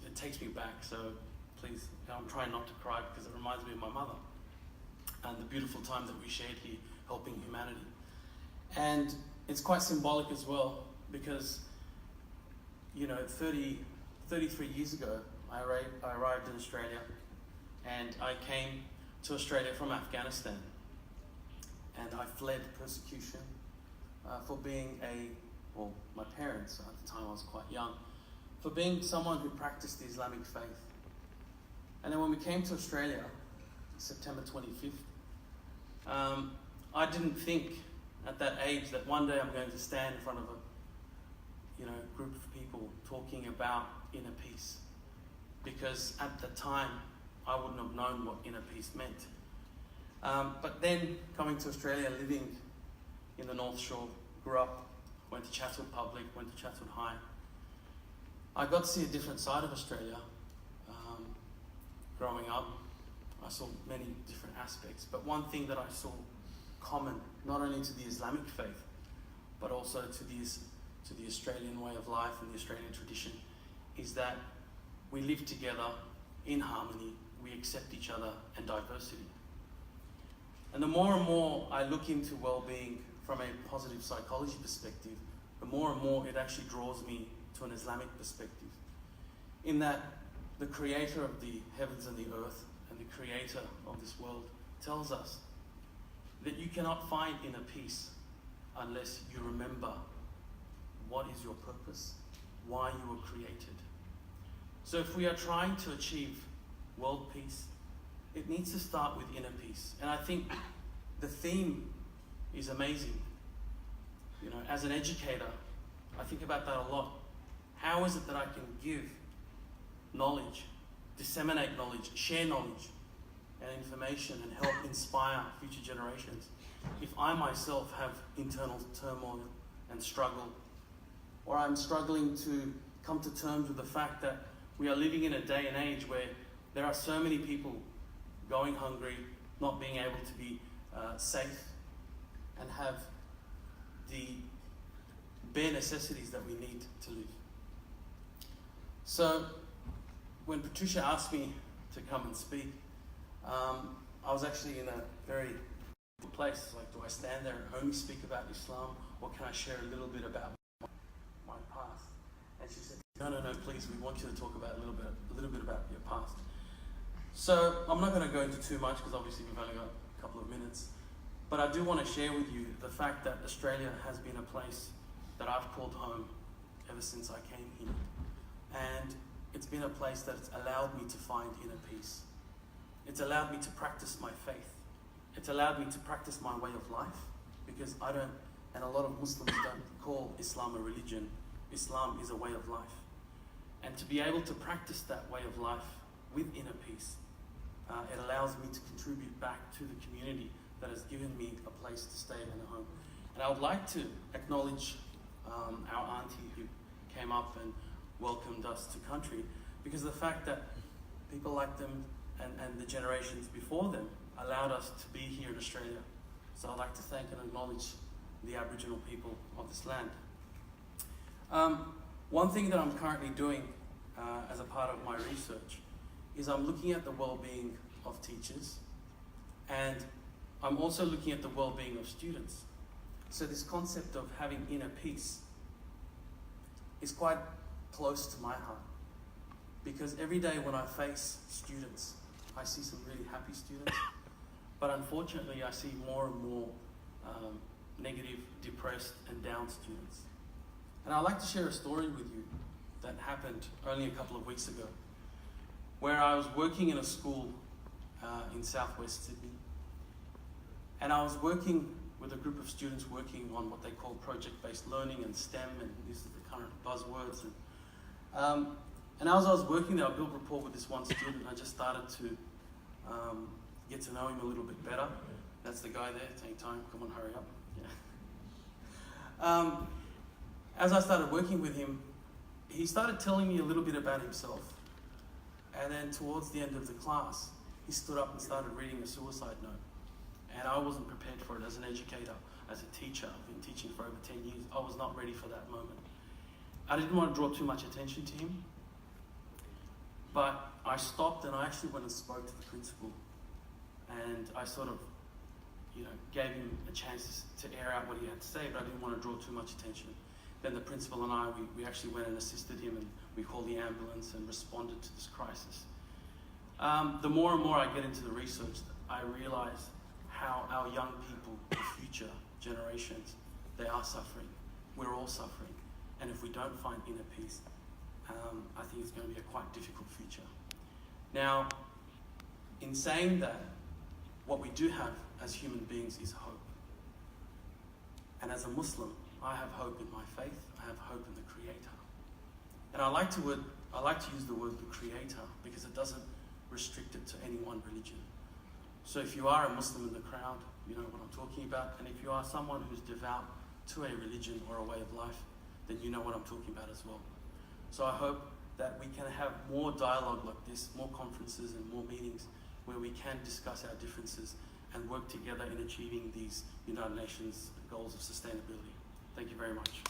it takes me back. So please, I'm trying not to cry because it reminds me of my mother and the beautiful time that we shared here helping humanity. And it's quite symbolic as well because, 33 years ago, I arrived in Australia, and I came to Australia from Afghanistan, and I fled persecution for being my parents, at the time I was quite young, for being someone who practiced the Islamic faith. And then when we came to Australia, September 25th, I didn't think at that age that one day I'm going to stand in front of a group of people talking about inner peace. Because at the time, I wouldn't have known what inner peace meant. But then coming to Australia, living in the North Shore, grew up, went to Chatswood Public, went to Chatswood High. I got to see a different side of Australia. Growing up, I saw many different aspects, but one thing that I saw common, not only to the Islamic faith, but also to the Australian way of life and the Australian tradition, is that we live together in harmony, we accept each other and diversity. And the more and more I look into well-being from a positive psychology perspective, the more and more it actually draws me to an Islamic perspective. In that the creator of the heavens and the earth and the creator of this world tells us that you cannot find inner peace unless you remember what is your purpose, why you were created. So if we are trying to achieve world peace, it needs to start with inner peace. And I think the theme is amazing. As an educator, I think about that a lot. How is it that I can give knowledge, disseminate knowledge, share knowledge and information and help inspire future generations if I myself have internal turmoil and struggle, or I'm struggling to come to terms with the fact that we are living in a day and age where there are so many people going hungry, not being able to be safe and have the bare necessities that we need to live. So when Patricia asked me to come and speak, I was actually in a very good place. Like, do I stand there and only speak about Islam, or can I share a little bit about my past? And she said, no, please, we want you to talk about a little bit about your past. So I'm not going to go into too much because obviously we've only got a couple of minutes, but I do want to share with you the fact that Australia has been a place that I've called home ever since I came here. And it's been a place that's allowed me to find inner peace. It's allowed me to practice my faith. It's allowed me to practice my way of life, because I don't, and a lot of Muslims don't call Islam a religion. Islam is a way of life. And to be able to practice that way of life with inner peace, it allows me to contribute back to the community that has given me a place to stay and a home. And I would like to acknowledge our auntie who came up and welcomed us to country, because the fact that people like them and the generations before them allowed us to be here in Australia. So I'd like to thank and acknowledge the Aboriginal people of this land. One thing that I'm currently doing as a part of my research is I'm looking at the well-being of teachers, and I'm also looking at the well-being of students. So this concept of having inner peace is quite close to my heart, because every day when I face students, I see some really happy students, but unfortunately I see more and more negative, depressed and down students. And I'd like to share a story with you that happened only a couple of weeks ago, where I was working in a school in southwest Sydney, and I was working with a group of students working on what they call project-based learning and STEM, and these are the current buzzwords. And as I was working there, I built rapport with this one student. I just started to get to know him a little bit better. That's the guy there, take time, come on, hurry up. Yeah. As I started working with him, he started telling me a little bit about himself. And then towards the end of the class, he stood up and started reading a suicide note. And I wasn't prepared for it as an educator, as a teacher. I've been teaching for over 10 years. I was not ready for that moment. I didn't want to draw too much attention to him. But I stopped and I actually went and spoke to the principal, and I sort of, gave him a chance to air out what he had to say, but I didn't want to draw too much attention. Then the principal and I, we actually went and assisted him, and we called the ambulance and responded to this crisis. The more and more I get into the research, I realize how our young people, the future generations, they are suffering. We're all suffering. And if we don't find inner peace, I think it's going to be a quite difficult future. Now, in saying that, what we do have as human beings is hope. And as a Muslim, I have hope in my faith. I have hope in the Creator. And I like to use the word the Creator because it doesn't restrict it to any one religion. So if you are a Muslim in the crowd, you know what I'm talking about. And if you are someone who's devout to a religion or a way of life, then you know what I'm talking about as well. So I hope that we can have more dialogue like this, more conferences and more meetings where we can discuss our differences and work together in achieving these United Nations goals of sustainability. Thank you very much.